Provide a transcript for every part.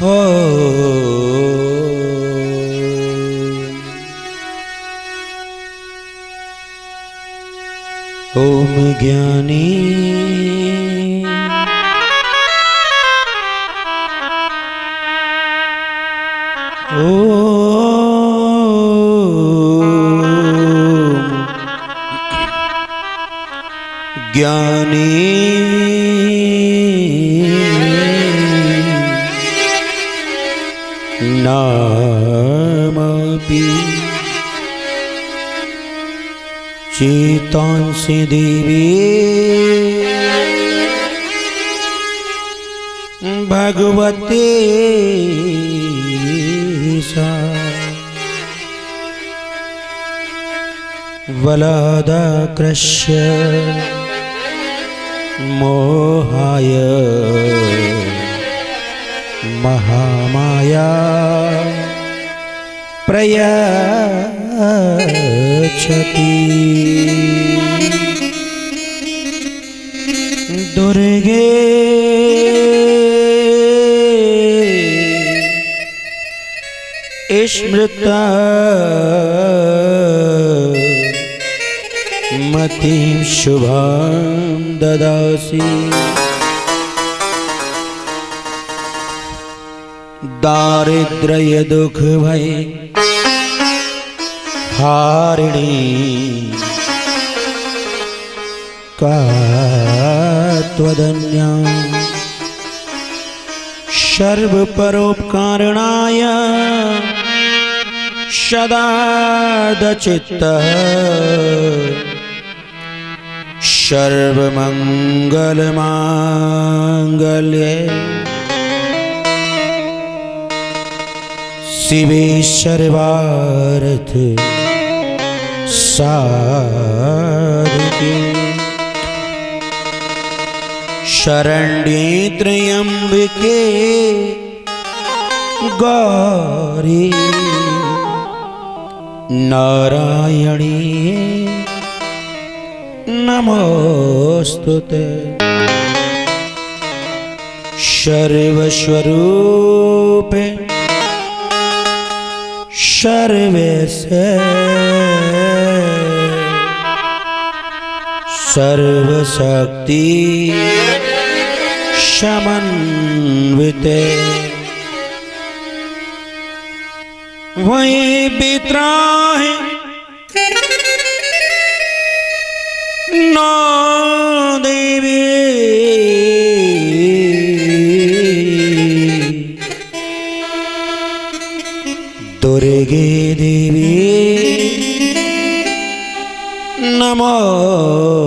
हो ओम ज्ञानी ज्ञानी नामपि चेतांसि देवी भगवते सा वलादाकृष्य मोहाय महामाया प्रयच्छति दुर्गे स्मृता मतिं शुभां ददासि दारिद्र्य दुख भय हारिणी का त्वदन्या सर्व परोपकारणाय सदा चित्तः सर्वमंगलमांगल्ये शिवे सर्वार्थ साधिके शरण्ये त्र्यंबके गौरी नारायणी नमोस्तुते सर्वस्वरूपे सर्वेशे सर्वशक्ति समन्विते वही बित्राहे नौ देवी दुर्गे देवी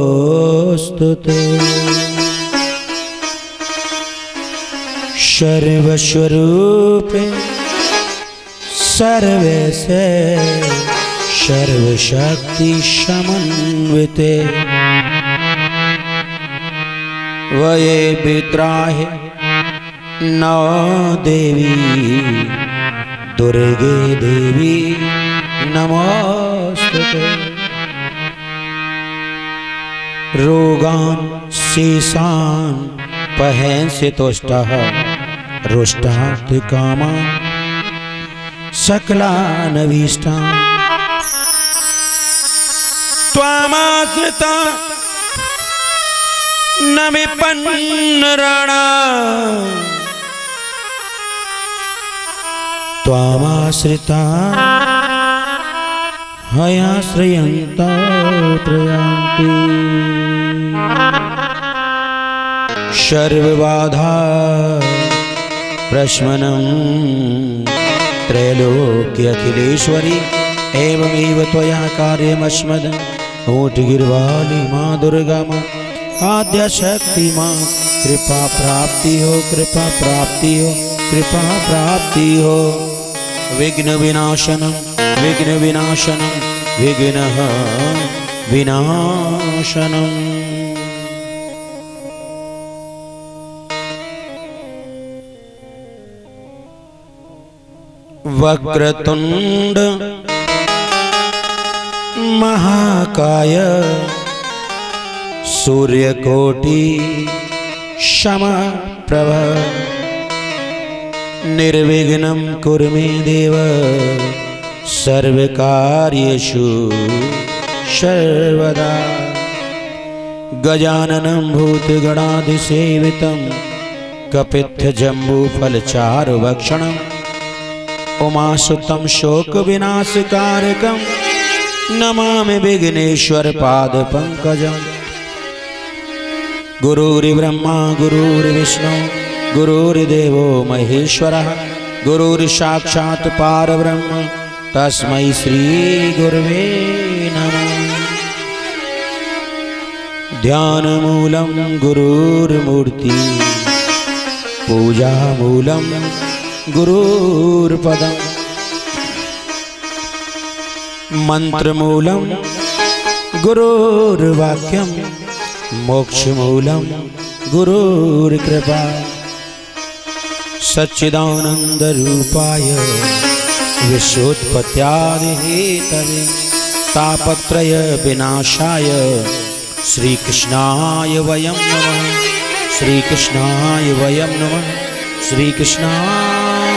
नमोस्तुते सर्वस्वरूपे सर्वेशे सर्वशक्ति समन्विते वये बित्राहे नौ देवी दुर्गे देवी नमोस्तुते रोगान् शेषान् पहंसि तुष्टः रुष्टात् कामान् सकलान् अभीष्टान् त्वामाश्रिता न विपन्नराणा त्वामाश्रिता हयाश्रयन्ता प्रयान्ति सर्वबाधा प्रशमनं त्रैलोक्य अखिलेश्वरी एवमेव त्वया कार्यमस्मद् ऊंटगिरवाली माँ दुर्गा माँ आद्यशक्ति माँ कृपा प्राप्ति हो कृपा प्राप्ति हो कृपा प्राप्ति हो विघ्न विनाशनम विघ्न विनाशनम विघ्न विनाशनम वक्रतुंड महाकाय सूर्यकोटि समप्रभ निर्विघ्नं कुरु मे देव सर्वकार्येषु सर्वदा। गजाननं भूतगणाधिसेवितं कपित्थजम्बूफलचारुभक्षणम् उमासुतं शोकविनाशकारकं नमामि विघ्नेश्वरपादपङ्कजम्। गुरुर्ब्रह्मा गुरुर्विष्णु गुरुर्देवो महेश्वरः गुरुर्साक्षात् परब्रह्म तस्मै श्रीगुरवे नमः। ध्यानमूलं गुरुर्मूर्ति पूजामूलं गुरुर्पदम् मंत्रमूलं गुरुर्वाक्यं मोक्षमूलं गुरुर्कृपा। सच्चिदानन्दरूपाय विश्वोत्पत्त्यादिहेतवे तापत्रय विनाशाय श्रीकृष्णाय वयं नमः। श्रीकृष्णाय वयं नमः। श्रीकृष्णाय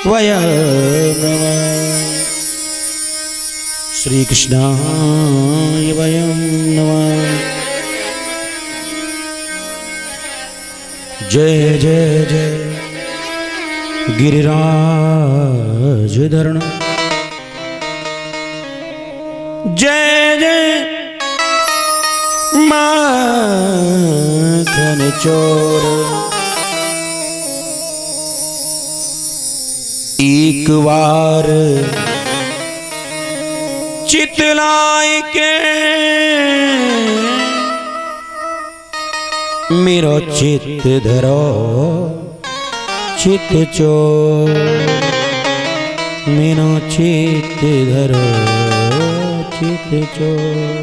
वयं नमः। श्रीकृष्णाय वयं नमः। जय जय जय गिरिराजधरण जय जय माखन चोर। एक बार चितलाय के मेरो चित्त धरो चित्त चोर। मेरो चित्त धरो चित्त चोर।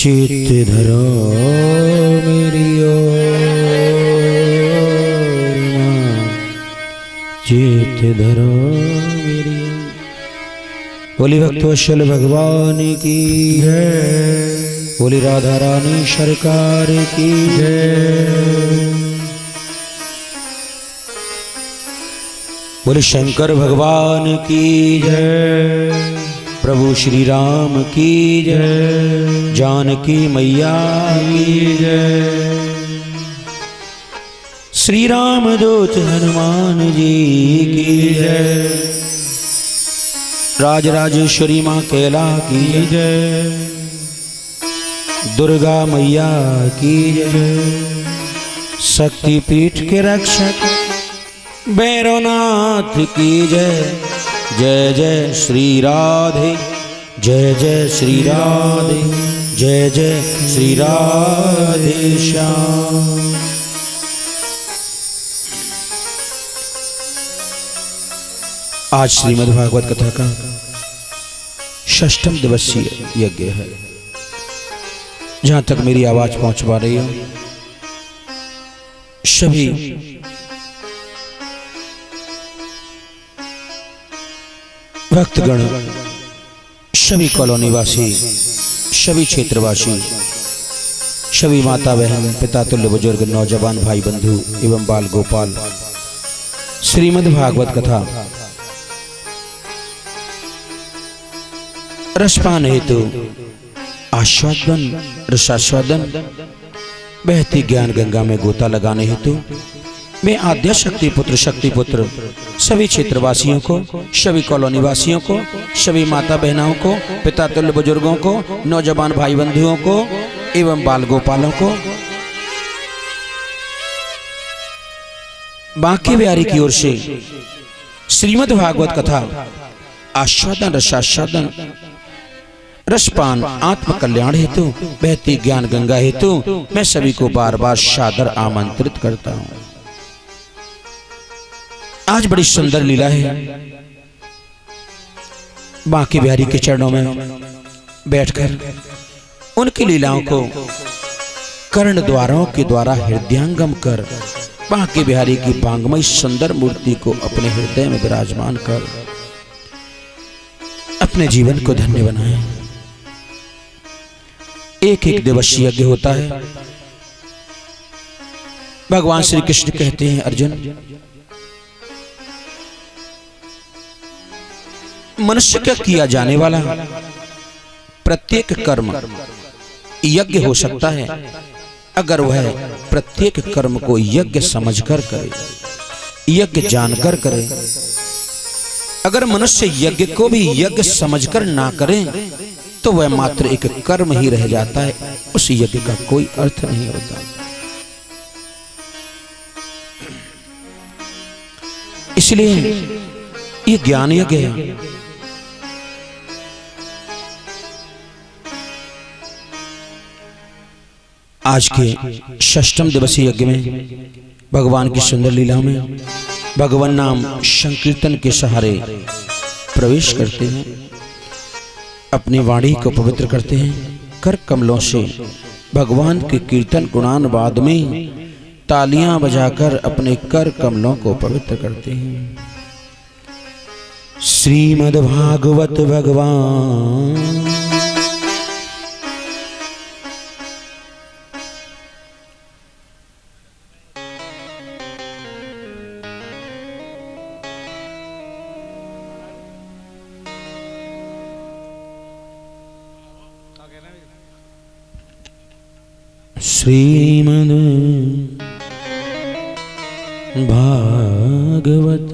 चित्त धरो मेरी ओर चित्त धरो मेरी। बोली भक्तवत्सल भगवान की जय। बोली राधा रानी सरकार की जय। बोले शंकर भगवान की जय। प्रभु श्री राम की जय। जानकी मैया की जय। श्री राम दूत हनुमान जी की जय। राजराजेश्वरी माँ कैला की जय। दुर्गा मैया की जय। शक्तिपीठ के रक्षक भैरवनाथ की जय। जय जय श्री राधे जय जय श्री राधे जय जय श्री राधे श्याम। आज श्रीमद् भागवत कथा का षष्ठम दिवसीय यज्ञ है। जहां तक मेरी आवाज पहुंच पा रही है सभी भक्तगण, सभी कॉलोनीवासी, सभी क्षेत्रवासी, सभी माता बहन, पिता तुल्य बुजुर्ग, नौजवान भाई बंधु एवं बाल गोपाल श्रीमद् भागवत कथा रसपान हेतु आस्वादन रसास्वादन बहती ज्ञान गंगा में गोता लगाने हेतु मैं आद्य शक्ति पुत्र सभी क्षेत्रवासियों को, सभी कॉलोनी वासियों को, सभी माता बहनों को, पिता तुल्य बुजुर्गों को, नौजवान भाई बंधुओं को एवं बाल गोपालों को बांके बिहारी की ओर से श्रीमद् भागवत कथा आस्वादन रसास्वादन रसपान आत्म कल्याण हेतु बहती ज्ञान गंगा हेतु मैं सभी को बार बार सादर आमंत्रित करता हूं। आज बड़ी सुंदर लीला है। बांके बिहारी के चरणों में बैठकर उनकी लीलाओं को कर्ण द्वारों के द्वारा हृदयंगम कर बांके बिहारी की बांगमयी सुंदर मूर्ति को अपने हृदय में विराजमान कर अपने जीवन को धन्य बनाए। एक एक दिवसीय यज्ञ होता है। भगवान श्री कृष्ण कहते हैं, अर्जुन, मनुष्य का किया जाने वाला प्रत्येक कर्म यज्ञ हो सकता है अगर वह प्रत्येक कर्म को यज्ञ समझकर करे, यज्ञ जानकर करे। अगर मनुष्य यज्ञ को भी यज्ञ समझकर ना करे तो वह मात्र एक कर्म ही रह जाता है, उस यज्ञ का कोई अर्थ नहीं होता। इसलिए ये ज्ञान यज्ञ है। आज के षष्ठम दिवसीय यज्ञ में भगवान की सुंदर लीला में भगवान नाम संकीर्तन के सहारे प्रवेश करते हैं, अपनी वाणी को पवित्र करते हैं। कर कमलों से भगवान के कीर्तन गुणानुवाद में तालियां बजाकर अपने कर कमलों को पवित्र करते हैं। श्रीमद् भागवत भगवान श्रीमद् भागवत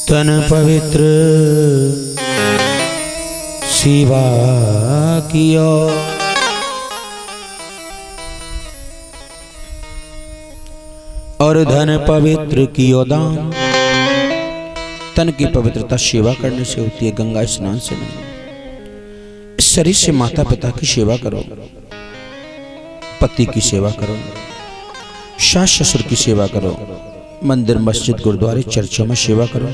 तन पवित्र सेवा कियो, और धन पवित्र कियो दान। तन की पवित्रता सेवा करने से होती है, गंगा स्नान से नहीं। इस शरीर से माता पिता की सेवा करो, पति की सेवा करो, सास ससुर की सेवा करो, मंदिर मस्जिद गुरुद्वारे चर्चों में सेवा करो,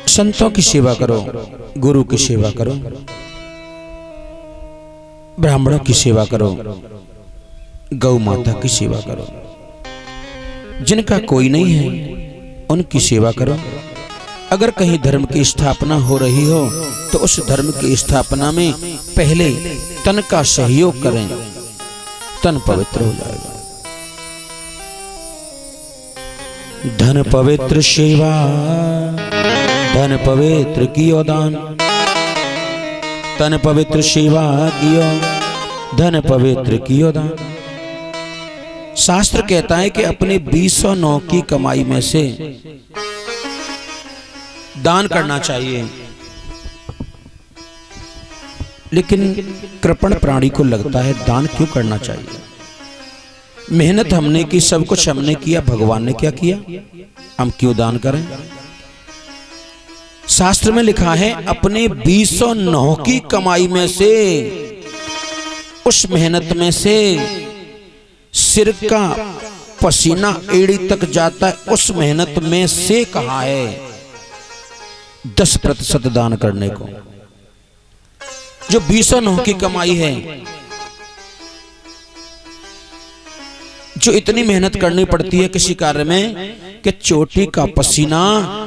संतों की सेवा करो, गुरु की सेवा करो, ब्राह्मणों की सेवा करो, गौ माता की सेवा करो। जिनका कोई नहीं है उनकी सेवा करो। अगर कहीं धर्म की स्थापना हो रही हो तो उस धर्म की स्थापना में पहले तन का सहयोग करें, तन पवित्र हो जाएगा। धन पवित्र सेवा, धन पवित्र कियो दान। तन पवित्र सेवा कियो, धन पवित्र कियो दान। शास्त्र कहता है कि अपने 2009 की कमाई में से दान करना चाहिए, लेकिन कृपण प्राणी को लगता है दान क्यों करना चाहिए? मेहनत हमने की, सब कुछ हमने किया, भगवान ने क्या किया, हम क्यों दान करें? शास्त्र में लिखा है अपने 2009 की कमाई में से, उस मेहनत में से सिर का पसीना एड़ी तक जाता है, उस मेहनत में से कहा है 10% दान करने को। जो 2009 की कमाई है, जो इतनी मेहनत करनी पड़ती है किसी कार्य में कि चोटी का पसीना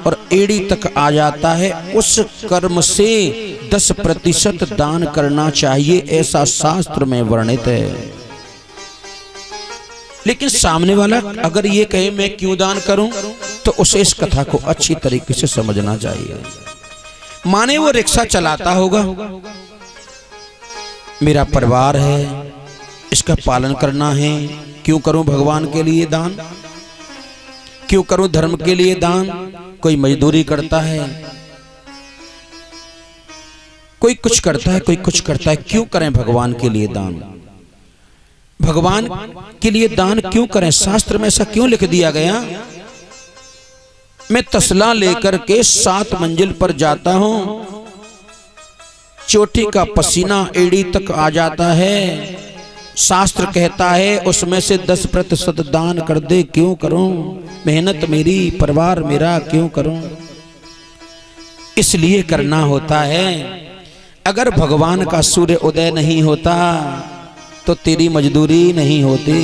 और एड़ी तक आ जाता है, उस कर्म से 10% दान करना चाहिए, ऐसा शास्त्र में वर्णित है। लेकिन सामने वाला अगर ये कहे मैं क्यों दान करूं, तो उसे इस कथा को अच्छी तरीके से समझना चाहिए। माने वो रिक्शा चलाता होगा, मेरा परिवार है, इसका पालन करना है, क्यों करूं भगवान के लिए दान, क्यों करूं धर्म के लिए दान। कोई मजदूरी करता है, कोई कुछ करता है, कोई कुछ करता है, क्यों करें भगवान के लिए दान? भगवान के लिए दान क्यों करें? शास्त्र में ऐसा क्यों लिख दिया गया? मैं तसला लेकर के 7 मंजिल पर जाता हूं, चोटी का पसीना एड़ी तक आ जाता है, शास्त्र कहता है उसमें से 10% दान कर दे, क्यों करूं? मेहनत मेरी, परिवार मेरा, क्यों करूं? इसलिए करना होता है। अगर भगवान का सूर्य उदय नहीं होता तो तेरी मजदूरी नहीं होती।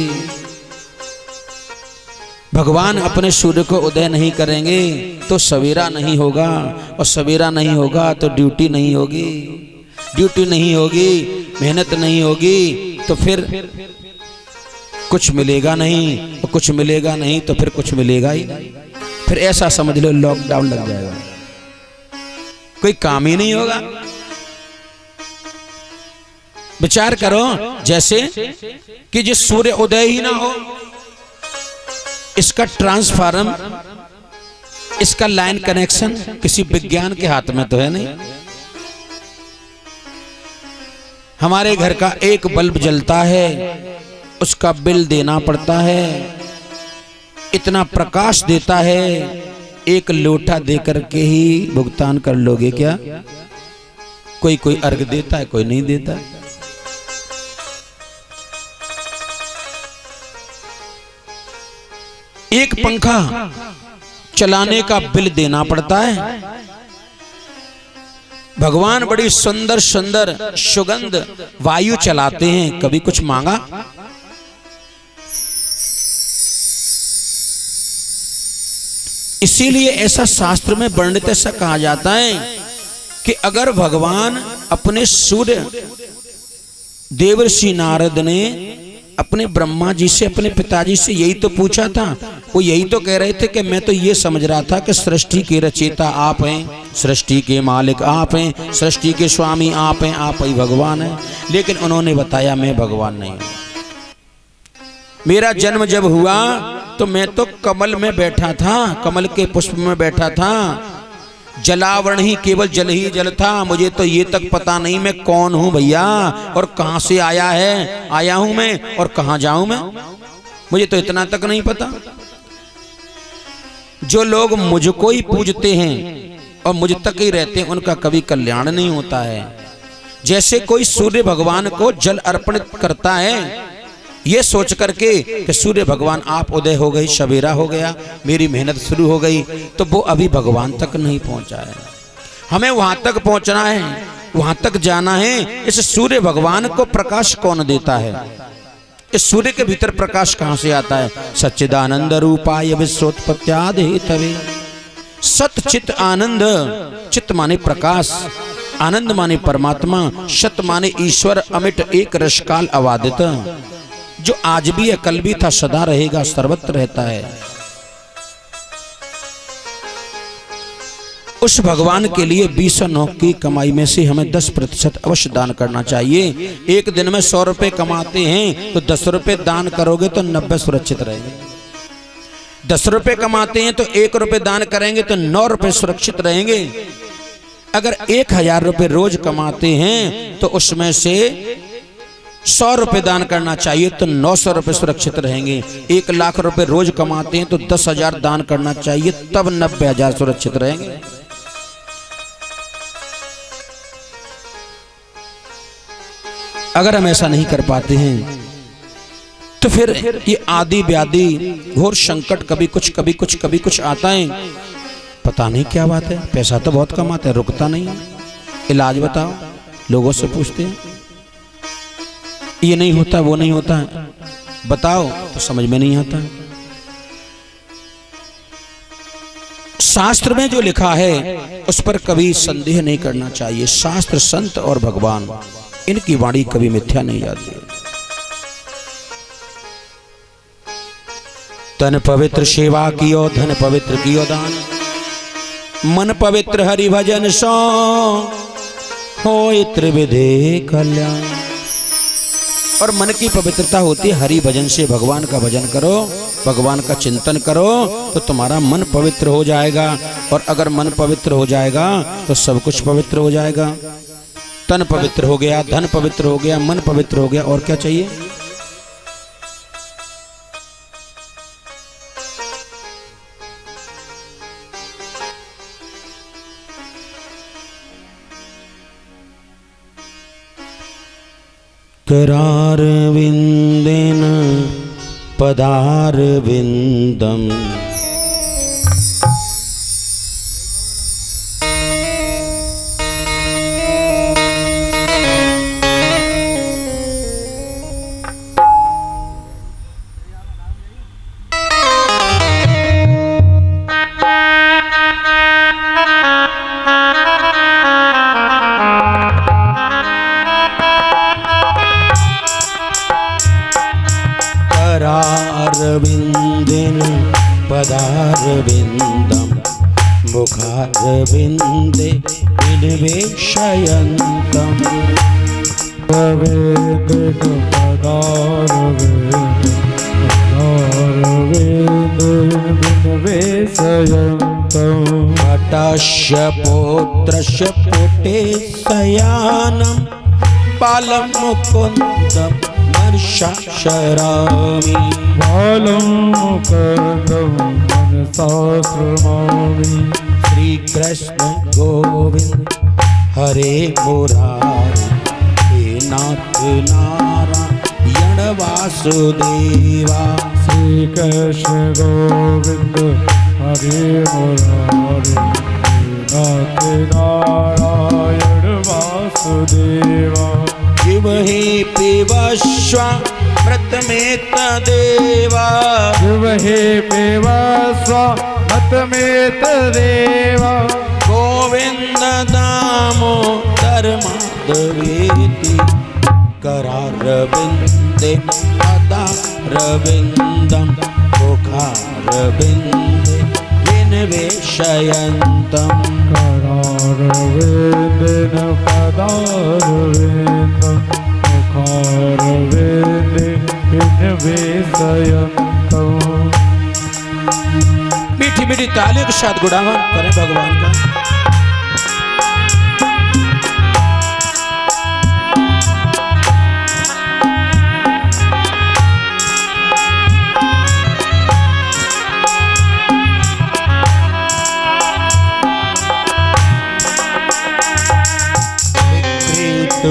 भगवान अपने सूर्य को उदय नहीं करेंगे तो सवेरा नहीं होगा, और सवेरा नहीं होगा तो ड्यूटी नहीं होगी, ड्यूटी नहीं होगी, मेहनत नहीं होगी, तो फिर कुछ मिलेगा नहीं, और कुछ मिलेगा नहीं तो फिर कुछ मिलेगा ही नहीं। फिर ऐसा समझ लो लॉकडाउन लग जाएगा, कोई काम ही नहीं होगा। विचार करो, जैसे कि जिस सूर्य उदय ही ना हो, इसका ट्रांसफार्म, इसका लाइन कनेक्शन किसी विज्ञान के हाथ में तो है नहीं। हमारे घर का एक बल्ब जलता है, उसका बिल देना पड़ता है, इतना प्रकाश देता है, एक लोटा देकर के ही भुगतान कर लोगे क्या? कोई अर्घ देता है, कोई नहीं देता। एक पंखा चलाने का बिल देना पड़ता है। भगवान बड़ी सुंदर सुंदर सुगंध वायु चलाते हैं, कभी कुछ मांगा? इसीलिए ऐसा शास्त्र में वर्णित ऐसा कहा जाता है कि अगर भगवान अपने सूर्य, देवर्षि नारद ने अपने ब्रह्मा जी से, अपने पिताजी से यही तो पूछा था। वो यही तो कह रहे थे कि मैं तो ये समझ रहा था कि सृष्टि के रचयिता आप हैं, सृष्टि के मालिक आप हैं, सृष्टि के स्वामी आप हैं, आप ही भगवान हैं। लेकिन उन्होंने बताया मैं भगवान नहीं हूं। मेरा जन्म जब हुआ तो मैं तो कमल में बैठा था, कमल के पुष्प में बैठा था, जलावरण ही, केवल जल ही जल था। मुझे तो ये तक पता नहीं मैं कौन हूं भैया, और कहां से आया हूं मैं, और कहां जाऊं मैं, मुझे तो इतना तक नहीं पता। जो लोग मुझको ही पूजते हैं और मुझ तक ही रहते हैं, उनका कभी कल्याण नहीं होता है। जैसे कोई सूर्य भगवान को जल अर्पण करता है, ये सोच करके कि सूर्य भगवान आप उदय हो गई, सवेरा हो गया, मेरी मेहनत शुरू हो गई, तो वो अभी भगवान तक नहीं पहुंचा है। हमें वहां तक पहुंचना है, वहां तक जाना है। इस सूर्य भगवान को प्रकाश कौन देता है? इस सूर्य के भीतर प्रकाश कहां से आता है? सच्चिदानंद रूपाय विश्वोत्पत्त्यादि हेतवे। सत चित आनंद, चित माने प्रकाश, आनंद माने परमात्मा, सत माने ईश्वर, अमिट एक रसकाल अवादित, जो आज भी है, कल भी था, सदा रहेगा, सर्वत्र रहता है। उस भगवान के लिए 20 नौक की कमाई में से हमें 10% अवश्य दान करना चाहिए। एक दिन में 100 रुपए कमाते हैं तो 10 रुपए दान करोगे तो 90 सुरक्षित रहेंगे। 10 रुपए कमाते हैं तो 1 रुपए दान करेंगे तो 9 रुपए सुरक्षित रहेंगे। अगर 1000 रुपए रोज कमाते हैं तो उसमें से 100 रुपए दान करना चाहिए तो 900 रुपए सुरक्षित रहेंगे। 1 लाख रुपए रोज कमाते हैं तो 10,000 दान करना चाहिए, तब 90,000 सुरक्षित रहेंगे। अगर हम ऐसा नहीं कर पाते हैं तो फिर ये आदि व्याधि घोर संकट कभी कुछ आता है। पता नहीं क्या बात है, पैसा तो बहुत कमाते हैं, रुकता नहीं। इलाज बताओ, लोगों से पूछते हैं, ये नहीं होता, वो नहीं होता, बताओ तो समझ में नहीं आता। शास्त्र में जो लिखा है उस पर कभी संदेह नहीं करना चाहिए। शास्त्र, संत और भगवान, इनकी वाणी कभी मिथ्या नहीं जाती। तन पवित्र सेवा कियो, धन पवित्र कियो दान, मन पवित्र हरि भजन सो होय त्रिविधि कल्याण। और मन की पवित्रता होती है हरि भजन से। भगवान का भजन करो, भगवान का चिंतन करो तो तुम्हारा मन पवित्र हो जाएगा। और अगर मन पवित्र हो जाएगा तो सब कुछ पवित्र हो जाएगा। तन पवित्र हो गया, धन पवित्र हो गया, मन पवित्र हो गया, और क्या चाहिए? करार विंदेन पदार विंदम मुखारविन्देन पदारविन्दं मुखारविन्दे विनिवेशयन्तं भटस्य पौत्रस्य पुटे शयानं बालं मुकुन्दं मनसा श्रमामि श्री कृष्ण गोविंद हरे मुरारी हे नाथ नारायण वासुदेवा श्री कृष्ण गोविंद हरे मुरारी नाथ नारायण वासुदेवा जीव हे पिबस्वामृत में तदेवा शिव हे पिबस्वामृत में तदेवा गोविंद दामोदर माधवेति करारविन्दे पदारविन्दं मुखारविन्दे विनिवेशयन्तं करारविन्देन पदारविन्दं मुखारविन्दे विनिवेशयन्तं। मीठी मीठी तालियों के साथ गुणागान करें भगवान का।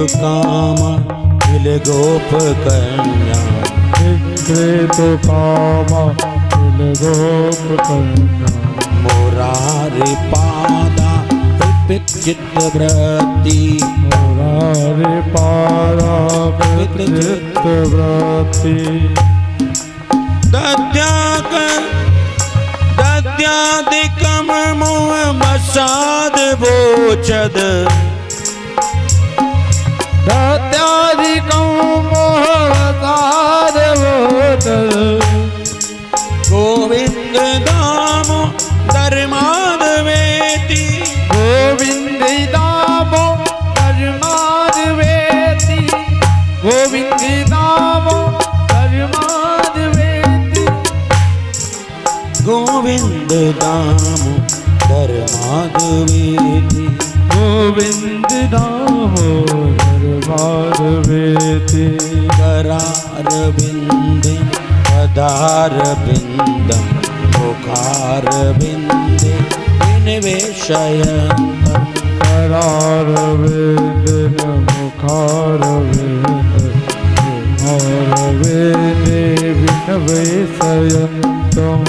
काम दिल गोप कन्या विक्रेत काम दिल गोप कन्या मुरारी पादा चित्तव्रती मुरारी पादा चित्तव्रती दद्यादिकम मोह मसाद बोचद दत्यादिकं मोहवतादवोतल गोविंद दामोदर माधवेति गोविंद दामोदर माधवेति गोविंद दामोदर माधवेति गोविंद दामोदर माधवेति गोविंद दामोदर माधवेति करारविन्दे पदारविन्दं मुखारविन्दे विनिवेशयन्तं करारविन्देन मुखारविन्दे विनिवेशयन्तम्।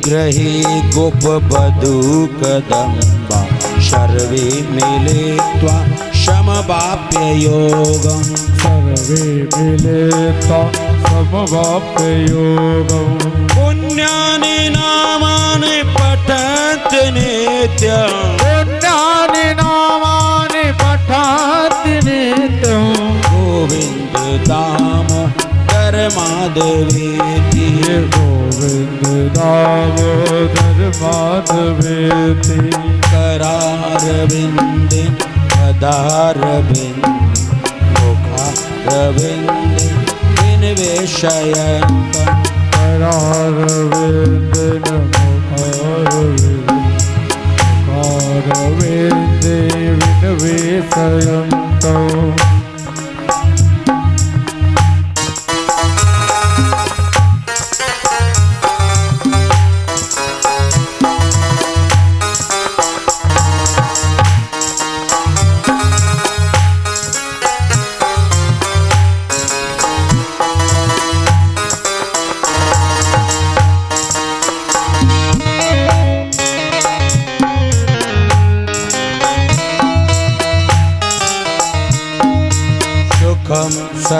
ग्रहे गोप बधू कदम्बा सर्वे मिलित्वा समवाप्य योगं सर्वे मिलित्वा समवाप्य योगं पुण्यानि नामानि पठन्त नित्यं पुण्यानि नामानि पठन्ति नित्यं गोविन्द दामोदर माधवेति गोविंद दामोदर माधवेति करारविन्दे पदारविन्दे मुखारविन्दे विनिवेशयन्तं करारविन्देन मुखारविन्दे विनिवेशयन्तम्।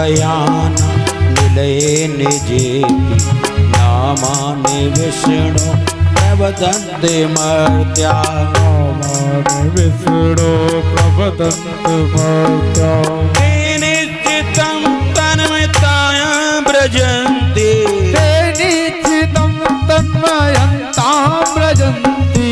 शयाना निलये निजेति नामानि विष्णु प्रवदन्ति मर्त्या नामानि विष्णु प्रवदन्ति मर्त्या ते निश्चितं तन्मयताय व्रजन्ति ते निश्चितं तन्मयतां व्रजन्ति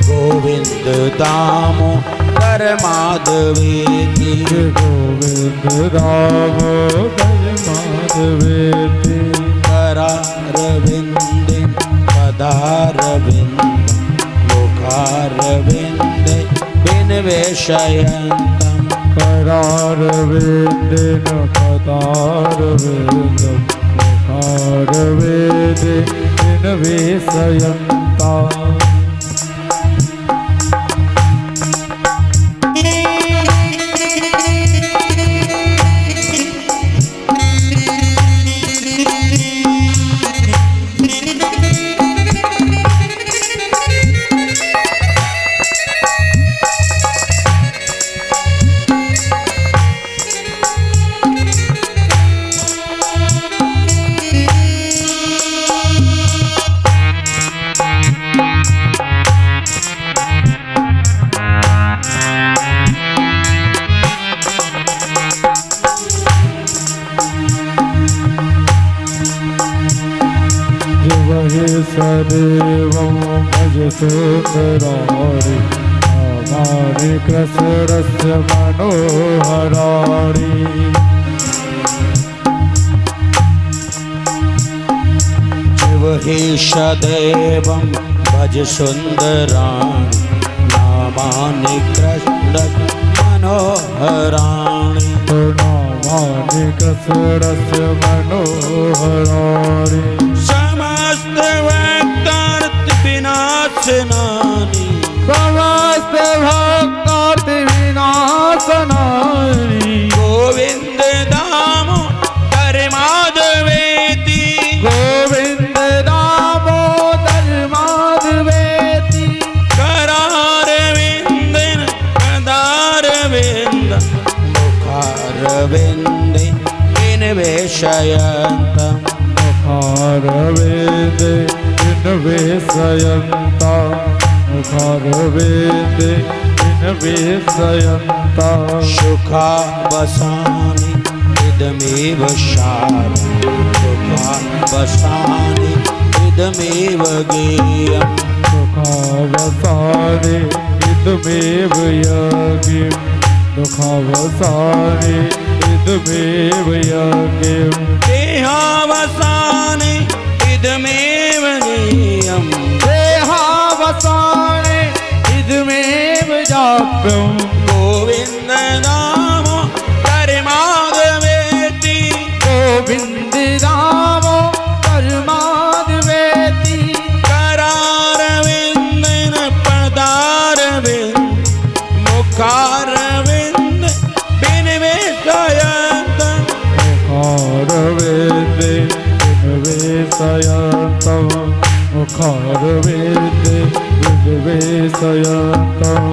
गोविन्द दामोदर माधवेति गोविन्द दामोदर माधवेति करारविन्दे पदारविन्दं मुखारविन्दे विनिवेशयन्तं करारविन्देन पदारविन्दं मुखारविन्दे विनिवेशयन्ताम् सदेवं भज सुंदरारि नामानि कृष्णस्य मनोहराणि शिव हि सदैवं भज सुन्दराणि नामानि कृष्णस्य मनोहराणि नामानि कृष्णस्य मनोहराणि समस्त भक्तार्थ विनाशनानि समस्त भक्तार्थ विनाशनानि गोविन्द दामोदर माधवेति गोविन्द दामोदर माधवेति करारविन्देन पदारविन्दं मुखारविन्दे विनिवेशयन्तं मुखारविन्दे विनिवेशयन्ताम् मुखारविन्दे विनिवेशयन्ताम् सुखावसानि इदमेव सारं सुखावसानि इदमेव गेयम् सुखावसाने इदमेव यज्ञम् दुःखावसाने इदमेव यज्ञम् देहावसाने इदमेव गेयम् देहावसाने इदमेव जाप्यम् गोविन्द दामोदर माधवेति गोविन्द दामोदर माधवेति करारविन्देन पदारविन्द मुखारविन्द विनिवेशयन्तं मुखारविन्दे विनिवेशयन्तम् मुखारविन्दे विनिवेशयन्तम्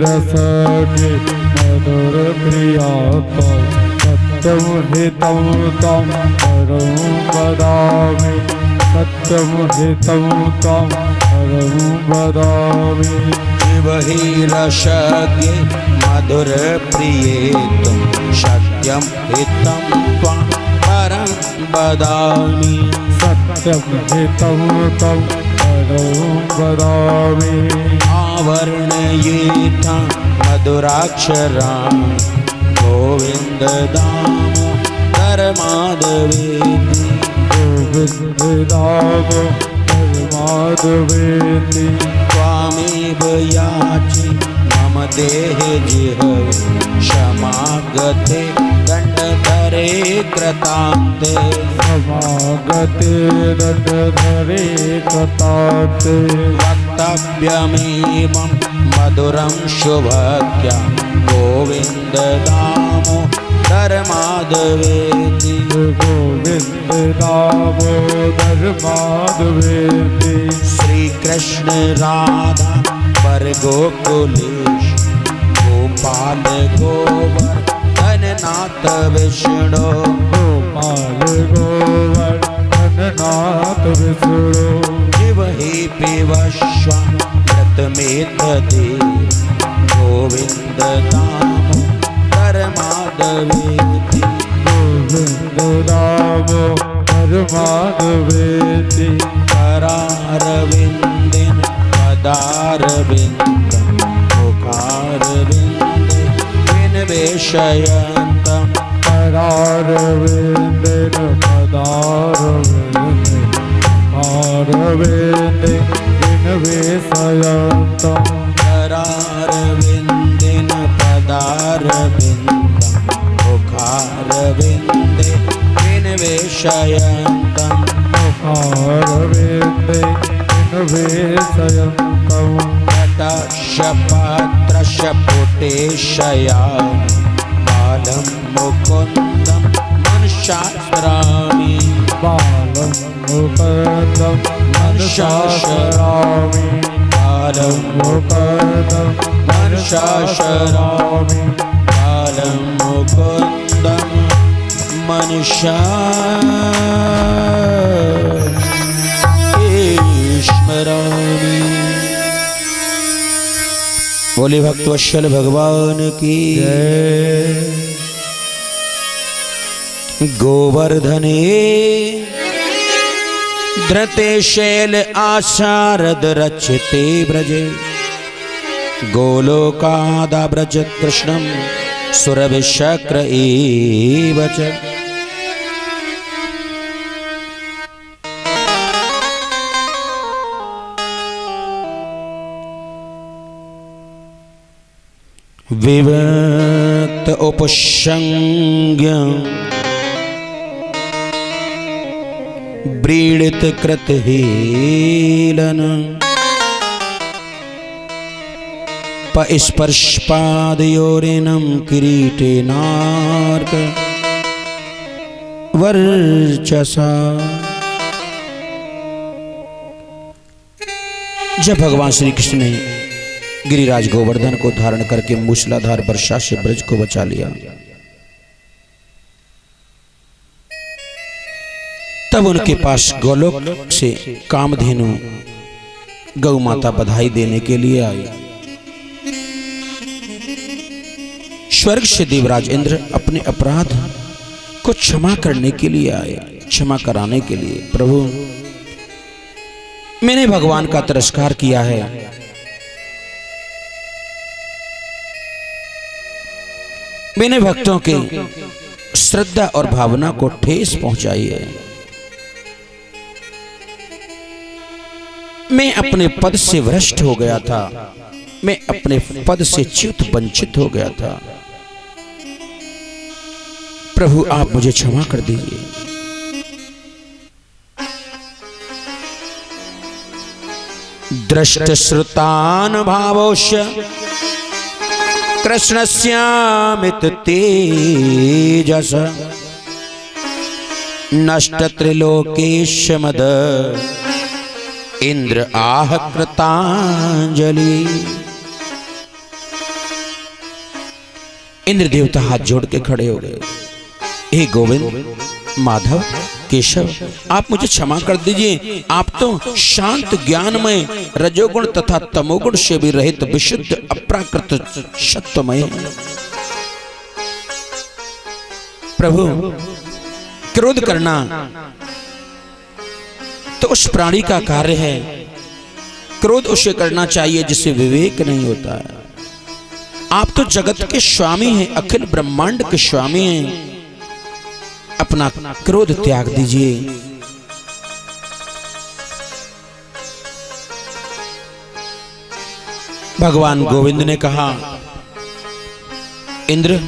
रसके मधुर प्रियातं सत्यं हितं तं परं वदामि सत्यं हितं तं परं वदामि शिव हि रसज्ञे मधुर प्रिये तं सत्यं हितं त्वां परं वदामि सत्यं हितं तं परं वदामि आवर्णयेता मधुराक्षराणि गोविन्द दामोदर माधवेति गोविंद राम माधवेति त्वामेव याचि मम देहे जिहवे क्षमागते दण्डधरे कृतान्ते समागते दण्डधरे कृतान्ते वक्तव्यमेवं मधुरं शुभज्ञा गोविन्द दामोदर माधवेति गोविंद दामोदर माधवेति श्री कृष्ण राधा वर गोकुलेश गोपाल गोवर्धननाथ विष्णु गोपाल गोवर्धननाथ विष्णु जिवहि पिबश्वामृतमेतदे गोविन्द दामोदर माधवेति गोविंद दामोदर माधवेति करारविन्देन पदारविन्दं मुखारविन्दे विनिवेशयन्तं करारविन्देन पदारविन्दे मुखारविन्दे विनिवेशयन्तं करारविन्देन पदारविन्दं मुखारविन्दे विनिवेशयन्तं मुखारविन्दे विनिवेशयन्तं ततश्च पुटेशयामि बालं मुकुन्दं मनशास्त्रामि बालं मुकुन्दं मनशास्त्रामि बालं मुकुन्दं मनशास्त्रामि बालं मुकुन्दं मनशास्त्रामि। बोले भक्तवत्सल भगवान की जय। गोवर्धने धृते शैल आशारद रचिते ब्रजे गोलोकादा ब्रजत कृष्णं सुरभिशक्र एव च। विवक्त उपसंज्ञ व्रीडित कृत हेलन स्पर्श पादयोरिनं किरीटेनार्क वर्चसा। जब भगवान श्री कृष्ण ने गिरिराज गोवर्धन को धारण करके मूसलाधार वर्षा से ब्रज को बचा लिया, तब उनके पास गोलोक से कामधेनु गौ माता बधाई देने के लिए आई। स्वर्ग से देवराज इंद्र अपने अपराध को क्षमा करने के लिए आए, क्षमा कराने के लिए। प्रभु, मैंने भगवान का तिरस्कार किया है, मैंने भक्तों के श्रद्धा और भावना को ठेस पहुंचाई है। मैं अपने पद से भ्रष्ट हो गया था, मैं अपने पद से च्युत वंचित हो गया था। प्रभु, आप मुझे क्षमा कर दीजिए। दृष्ट श्रुतान भावोश्च कृष्णस्यामित तेजस नष्ट त्रिलोकेश मद इंद्र आह कृतांजलि। इंद्र देवता हाथ जोड़ के खड़े हो गए। हे गोविंद, माधव, केशव, आप मुझे क्षमा कर दीजिए। आप तो शांत, ज्ञानमय, रजोगुण तथा तमोगुण से भी रहित विशुद्ध अप्राकृत सत्वमय हैं। प्रभु, क्रोध करना तो उस प्राणी का कार्य है। क्रोध उसे करना चाहिए जिसे विवेक नहीं होता है। आप तो जगत के स्वामी हैं, अखिल ब्रह्मांड के स्वामी हैं। अपना क्रोध त्याग दीजिए। भगवान गोविंद ने कहा, इंद्र,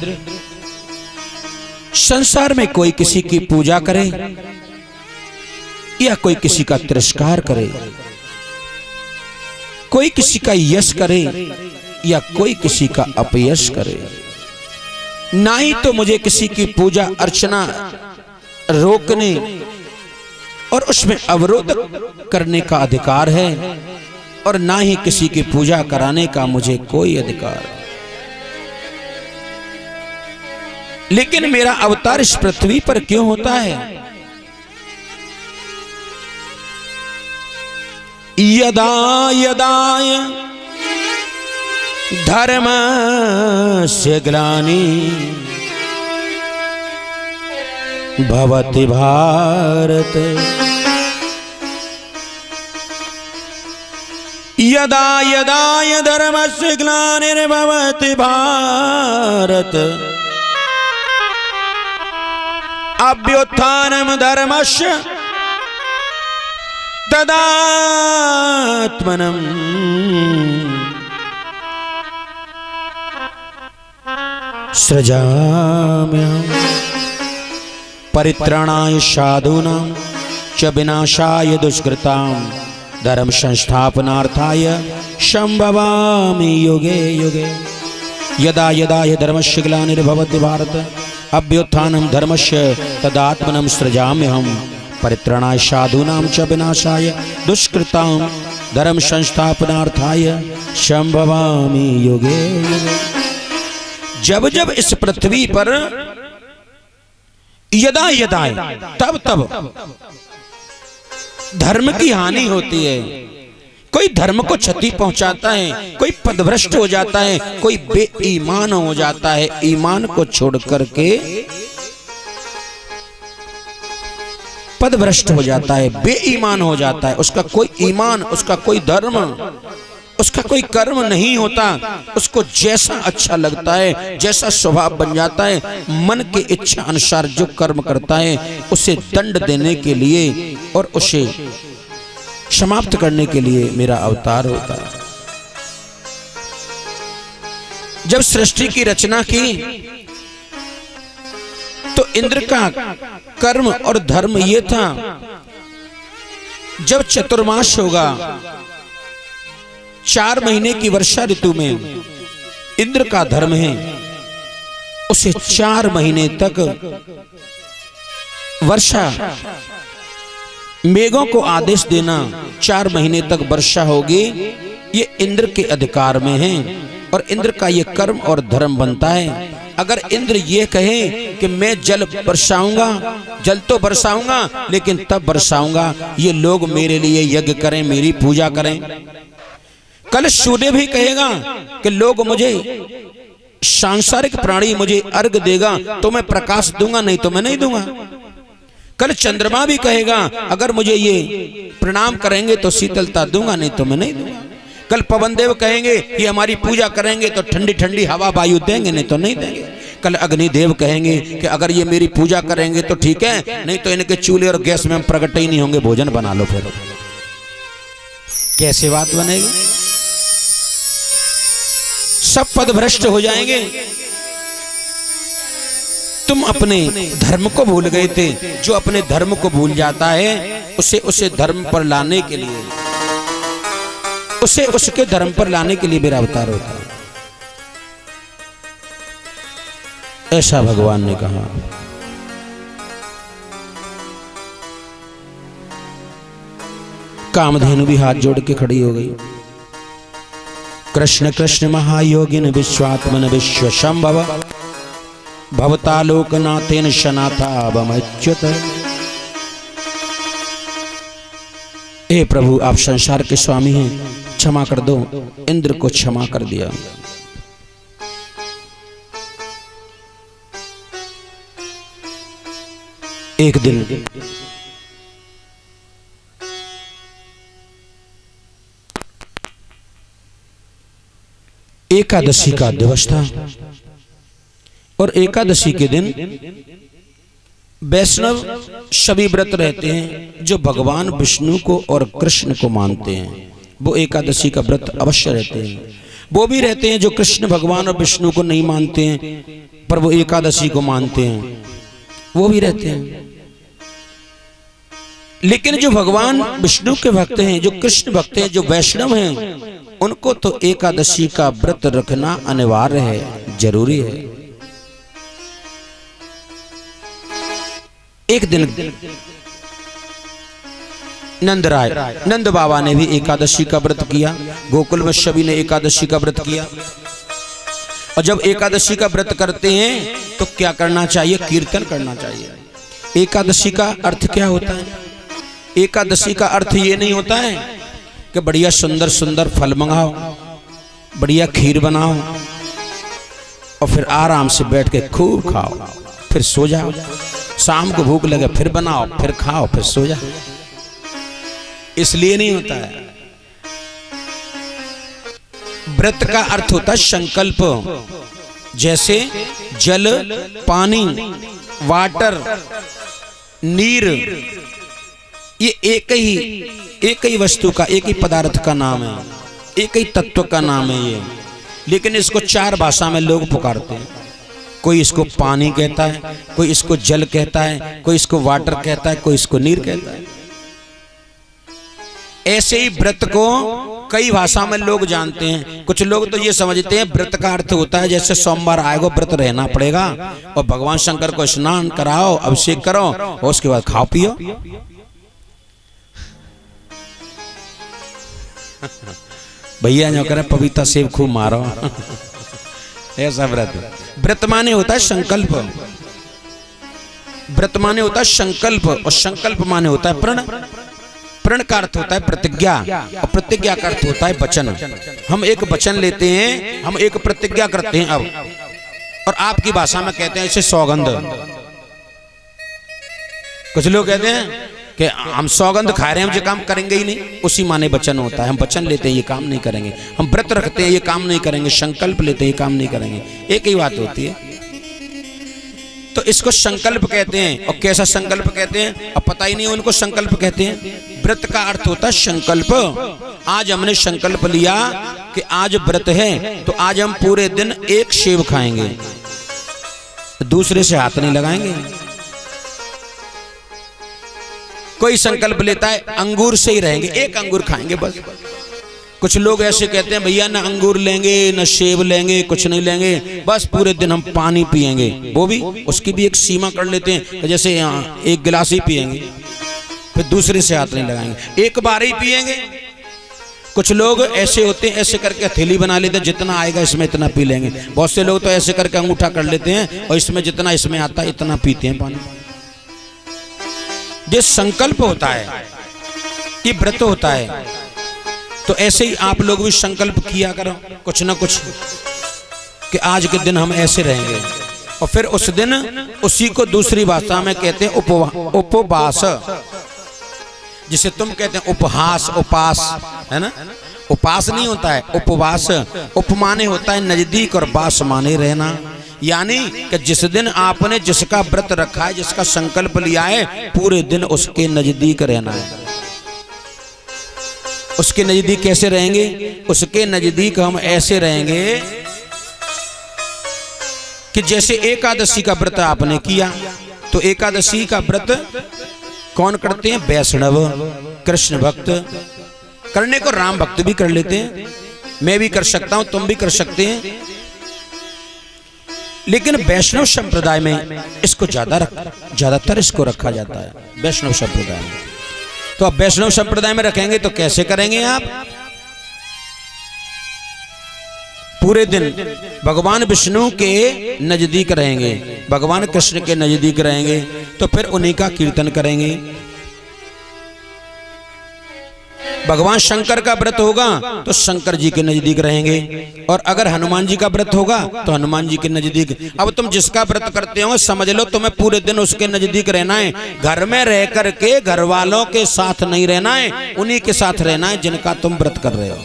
संसार में कोई किसी की पूजा करे या कोई किसी का तिरस्कार करे, कोई किसी का यश करे या कोई किसी का अपयश करे, ना ही तो मुझे किसी की पूजा अर्चना रोकने और उसमें अवरोध करने का अधिकार है, और ना ही किसी की पूजा कराने का मुझे कोई अधिकार। लेकिन मेरा अवतार इस पृथ्वी पर क्यों होता है? यदा यदा धर्मस्य ग्लानि भवति भारत, यदा यदा धर्मस्य ग्लानिर्भवति भारत, अभ्युत्थानं धर्मस्य तदात्मनं सृजाम्यहम्। परित्राणाय साधूनां च विनाशाय दुष्कृतां धर्म संस्थापनार्थाय संभवामि युगे युगे। यदा यदा धर्मस्य ग्लानिर्भवति भारत अभ्युत्थानं धर्मस्य तदात्मनं सृजाम्यहम्। परित्राणाय साधूनां च विनाशाय दुष्कृतां धर्म संस्थापनार्थाय संभवामि युगे युगे। जब जब इस पृथ्वी पर यदा यदा तब तब धर्म की हानि होती है, कोई धर्म को क्षति पहुंचाता है, कोई पदभ्रष्ट हो जाता है, कोई बेईमान हो जाता है, ईमान को छोड़ करके पदभ्रष्ट हो जाता है, बेईमान हो जाता है, उसका कोई ईमान, उसका कोई धर्म, उसका कोई कर्म नहीं होता, उसको जैसा अच्छा लगता है, जैसा स्वभाव बन जाता है, मन के इच्छा अनुसार जो कर्म करता है उसे दंड देने के लिए और उसे समाप्त करने के लिए मेरा अवतार होता है। जब सृष्टि की रचना की तो इंद्र का कर्म और धर्म ये था, जब चतुर्मास होगा, 4 महीने की वर्षा ऋतु में इंद्र का धर्म है उसे 4 महीने तक वर्षा, मेघों को आदेश देना, 4 महीने तक वर्षा होगी, ये इंद्र के अधिकार में है और इंद्र का ये कर्म और धर्म बनता है। अगर इंद्र ये कहे कि मैं जल बरसाऊंगा, जल तो बरसाऊंगा लेकिन तब बरसाऊंगा ये लोग मेरे लिए यज्ञ करें, मेरी पूजा करें। कल सूर्य भी कहेगा कि लोग मुझे, सांसारिक प्राणी मुझे अर्घ देगा तो मैं प्रकाश दूंगा, नहीं तो मैं नहीं दूंगा। कल चंद्रमा भी कहेगा अगर मुझे ये प्रणाम करेंगे तो शीतलता दूंगा, नहीं तो मैं नहीं दूंगा। कल पवन देव कहेंगे ये हमारी पूजा करेंगे तो ठंडी ठंडी हवा वायु देंगे, नहीं तो नहीं देंगे। कल अग्निदेव कहेंगे कि अगर ये मेरी पूजा करेंगे तो ठीक है, नहीं तो इनके चूल्हे और गैस में हम प्रकट ही नहीं होंगे, भोजन बना लो। फिर कैसे बात बनेगी? सब पद भ्रष्ट हो जाएंगे। तुम अपने धर्म को भूल गए थे, जो अपने धर्म को भूल जाता है उसे धर्म पर लाने के लिए, उसे उसके धर्म पर लाने के लिए मेरा अवतार होता है, ऐसा भगवान ने कहा। कामधेनु भी हाथ जोड़ के खड़ी हो गई। कृष्ण कृष्ण महायोगिन विश्वात्मन विश्व संभव भवतालोकनाथेन सनाथावमच्युत। हे प्रभु, आप संसार के स्वामी हैं, क्षमा कर दो। इंद्र को क्षमा कर दिया। एक दिन एकादशी का दिवस था और एकादशी के दिन वैष्णव सभी व्रत रहते हैं जो भगवान विष्णु को और कृष्ण को मानते हैं। वो एकादशी का व्रत अवश्य रहते हैं। वो भी रहते हैं जो कृष्ण भगवान और विष्णु को नहीं मानते हैं पर वो एकादशी को मानते हैं, वो भी रहते हैं। लेकिन जो भगवान विष्णु के भक्त हैं, जो कृष्ण भक्त हैं, जो वैष्णव हैं, उनको तो एकादशी का व्रत रखना अनिवार्य है, जरूरी है। एक दिन नंद बाबा ने भी एकादशी का व्रत किया, गोकुल में सभी ने एकादशी का व्रत किया। और जब एकादशी का व्रत करते हैं तो क्या करना चाहिए? कीर्तन करना चाहिए। एकादशी का अर्थ क्या होता है? एकादशी का अर्थ ये नहीं होता है कि बढ़िया सुंदर सुंदर फल मंगाओ, बढ़िया खीर बनाओ और फिर आराम से बैठ के खूब खाओ, फिर सो जाओ। शाम को भूख लगे फिर बनाओ, फिर खाओ, फिर सो जाओ। इसलिए नहीं होता है। व्रत का अर्थ होता है संकल्प। जैसे जल, पानी, वाटर, नीर, ये एक ही वस्तु का, एक ही पदार्थ का नाम है, एक ही तत्व का नाम है ये। लेकिन इसको चार भाषा में लोग पुकारते हैं। कोई इसको पानी कहता है, कोई इसको जल कहता है, कोई इसको वाटर कहता है, कोई इसको नीर कहता है। ऐसे ही व्रत को कई भाषा में लोग जानते हैं। कुछ लोग तो ये समझते हैं व्रत का अर्थ होता है जैसे सोमवार आएगा व्रत रहना पड़ेगा और भगवान शंकर को स्नान कराओ, अभिषेक करो और उसके बाद खाओ पियो। भैया जो करे पपीता सेब खूब मारो ऐसा व्रत। व्रत माने होता है संकल्प। व्रत माने होता है संकल्प और संकल्प माने होता है प्रण। प्रण का अर्थ होता है प्रतिज्ञा और प्रतिज्ञा का अर्थ होता है वचन। हम एक वचन लेते हैं, हम एक प्रतिज्ञा करते हैं। अब और आपकी भाषा में कहते हैं इसे सौगंध। कुछ लोग कहते हैं कि हम सौगंध खा रहे हैं, हम ये काम करेंगे ही नहीं, उसी माने वचन होता है। हम वचन लेते हैं ये काम नहीं करेंगे, हम व्रत रखते हैं ये काम नहीं करेंगे, संकल्प लेते हैं ये काम नहीं करेंगे, एक ही बात होती है। तो इसको संकल्प कहते हैं। और कैसा संकल्प कहते हैं अब पता ही नहीं उनको संकल्प कहते हैं। व्रत का अर्थ होता है संकल्प। आज हमने संकल्प लिया कि आज व्रत है तो आज हम पूरे दिन एक सेब खाएंगे, दूसरे से हाथ नहीं लगाएंगे। कोई संकल्प लेता है अंगूर से ही रहेंगे, एक अंगूर खाएंगे बस। कुछ लोग ऐसे कहते हैं भैया ना अंगूर लेंगे ना सेब लेंगे, कुछ नहीं लेंगे, बस पूरे दिन हम पानी पिएंगे। वो भी उसकी भी एक सीमा कर लेते हैं, जैसे एक गिलास ही पिएंगे, फिर दूसरे से हाथ नहीं लगाएंगे, एक बार ही पिएंगे। कुछ लोग ऐसे होते हैं, ऐसे करके हथेली बना लेते हैं, जितना आएगा इसमें इतना पी लेंगे। बहुत से लोग तो ऐसे करके अंगूठा कर लेते हैं और इसमें जितना इसमें आता है इतना पीते हैं पानी। ये संकल्प होता है, ये व्रत होता है। तो ऐसे ही आप लोग भी संकल्प किया करो कुछ ना कुछ कि आज के दिन हम ऐसे रहेंगे। और फिर उस दिन उसी को दूसरी भाषा में कहते हैं उपवास, जिसे तुम कहते हैं उपहास, उपास, है ना। उपास नहीं होता है, उपवास। उपमाने होता है नजदीक और वास माने रहना। यानी कि जिस दिन आपने जिसका व्रत रखा है, जिसका संकल्प लिया है, पूरे दिन उसके नजदीक रहना है। उसके नजदीक कैसे रहेंगे? उसके नजदीक हम ऐसे रहेंगे कि जैसे एकादशी का व्रत आपने किया, तो एकादशी का व्रत कौन करते हैं? वैष्णव, कृष्ण भक्त। करने को राम भक्त भी कर लेते हैं, मैं भी कर सकता हूं, तुम भी कर सकते हैं। लेकिन वैष्णव संप्रदाय में इसको ज्यादातर इसको रखा जाता है, वैष्णव संप्रदाय में। तो अब वैष्णव संप्रदाय में रखेंगे तो कैसे करेंगे आप? पूरे दिन भगवान विष्णु के नजदीक रहेंगे, भगवान कृष्ण के नजदीक रहेंगे, तो फिर उन्हीं का कीर्तन करेंगे। भगवान शंकर का व्रत होगा तो शंकर जी के नजदीक रहेंगे, और अगर हनुमान जी का व्रत होगा तो हनुमान जी के नजदीक। अब तुम जिसका व्रत करते हो समझ लो तुम्हें पूरे दिन उसके नजदीक रहना है। घर में रह करके घर वालों के साथ नहीं रहना है, उन्हीं के साथ रहना है जिनका तुम व्रत कर रहे हो।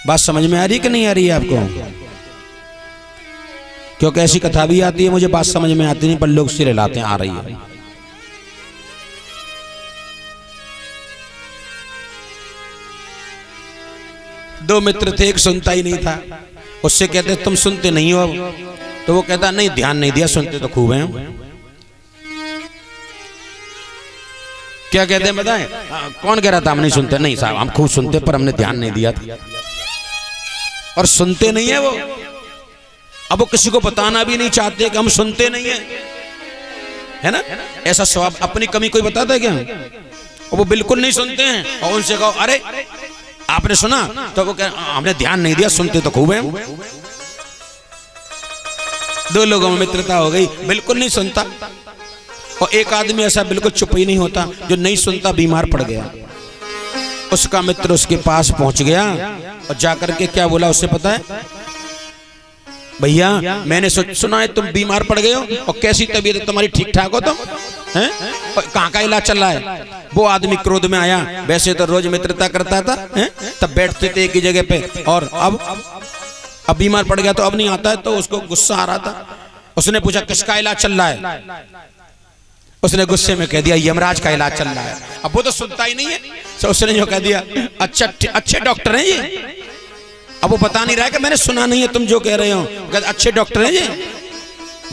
बात समझ में आ रही कि नहीं आ रही है आपको? क्योंकि ऐसी कथा भी आती है, मुझे बात समझ में आती नहीं, पर लोग सिर हिलाते हैं आ रही है। दो मित्र थे, एक सुनता ही नहीं था। उससे कहते तुम सुनते नहीं हो अब? तो वो कहता नहीं, ध्यान नहीं दिया, सुनते तो खूब हैं। क्या कहते हैं बताएं? कौन कह रहा था हम नहीं सुनते? नहीं साहब, हम खूब सुनते पर हमने ध्यान नहीं दिया था। और सुनते नहीं है वो। अब वो किसी को बताना भी नहीं चाहते कि हम सुनते नहीं है ना? ऐसा स्वभाव, अपनी कमी कोई बताता है क्या? और वो बिल्कुल नहीं सुनते हैं। और उनसे कहो अरे आपने सुना? तो वो कह हमने ध्यान नहीं दिया, सुनते तो खूब हैं। दो लोगों में मित्रता हो गई, बिल्कुल नहीं सुनता। और एक आदमी ऐसा बिल्कुल चुप ही नहीं होता, जो नहीं सुनता, बीमार पड़ गया। उसका मित्र उसके पास पहुंच गया और जाकर के क्या बोला उससे पता है? भैया मैंने सुना है तुम बीमार पड़ गए हो, और कैसी तबीयत है तुम्हारी? ठीक ठाक हो तुम? हैं? कहाँ का इलाज चल रहा है? वो आदमी क्रोध में आया। वैसे तो रोज मित्रता करता था, हैं? तब बैठते थे एक ही जगह पे, और अब बीमार पड़ गया तो अब नहीं आता है। तो उसको गुस्सा आ रहा था। उसने पूछा किसका इलाज चल रहा है? उसने गुस्से में कह दिया यमराज का इलाज चल रहा है। अब वो तो सुनता ही नहीं है, तो उसने जो कह दिया अच्छा अच्छे डॉक्टर हैं ये। अब वो बता नहीं रहा है कि मैंने सुना नहीं है तुम जो कह रहे हो। कहते अच्छे डॉक्टर हैं ये,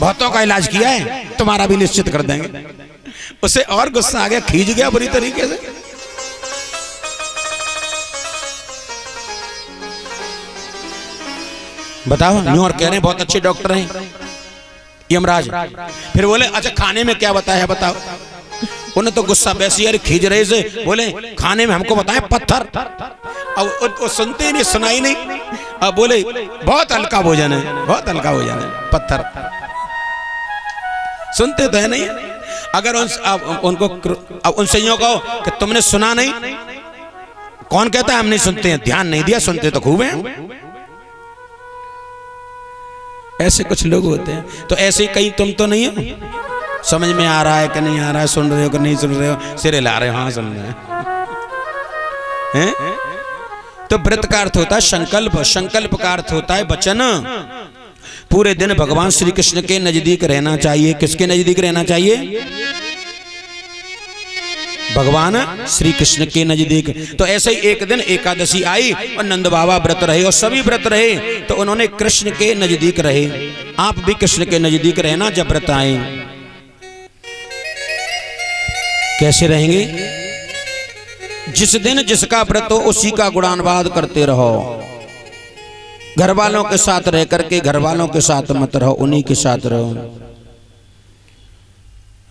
बहुतों का इलाज किया है, तुम्हारा भी निश्चित कर देंगे। उसे और गुस्सा आ गया, खींच गया बुरी तरीके से। बताओ, न्यू और कह रहे हैं बहुत अच्छे डॉक्टर हैं यमराज। फिर बोले अच्छा खाने में क्या बताया बताओ? उन्हें तो गुस्सा वैसे यार खींच रहे से, बोले खाने में हमको बताया पत्थर। अब वो सुनते ही नहीं, सुनाई नहीं। अब बोले बहुत हल्का भोजन है, बहुत हल्का भोजन है, पत्थर। सुनते तो है नहीं। अगर उनको उनसे यूं कहो कि तुमने सुना नहीं, कौन कहता है हम नहीं सुनते हैं? ध्यान नहीं दिया, सुनते तो खूब हैं। ऐसे कुछ लोग होते हैं। तो ऐसे कहीं तुम तो नहीं हो? समझ में आ रहा है कि नहीं आ रहा है? सुन रहे हो कि नहीं सुन रहे हो? सिरे ला रहे हो? हाँ सुन रहे हैं। तो व्रत का अर्थ होता है संकल्प, संकल्प का अर्थ होता है वचन। पूरे दिन भगवान श्री कृष्ण के नजदीक रहना चाहिए। किसके नजदीक रहना चाहिए? भगवान श्री कृष्ण के नजदीक। तो ऐसे ही एक दिन एकादशी आई और नंद बाबा व्रत रहे और सभी व्रत रहे, तो उन्होंने कृष्ण के नजदीक रहे। आप भी कृष्ण के नजदीक रहना जब व्रत आए। कैसे रहेंगे? जिस दिन जिसका व्रत हो उसी का गुणानुवाद करते रहो। घर वालों के साथ रह करके घर वालों के साथ मत रहो, उन्हीं के साथ रहो।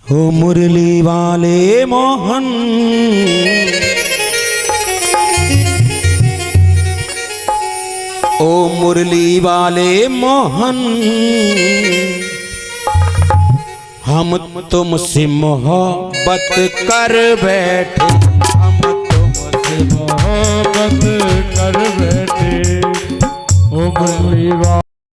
हो मुरली वाले मोहन, ओ मुरली वाले मोहन, हम तुमसे मोहब्बत कर बैठे, हम तुमसे मोहब्बत कर बैठे। ओ मुरली वाले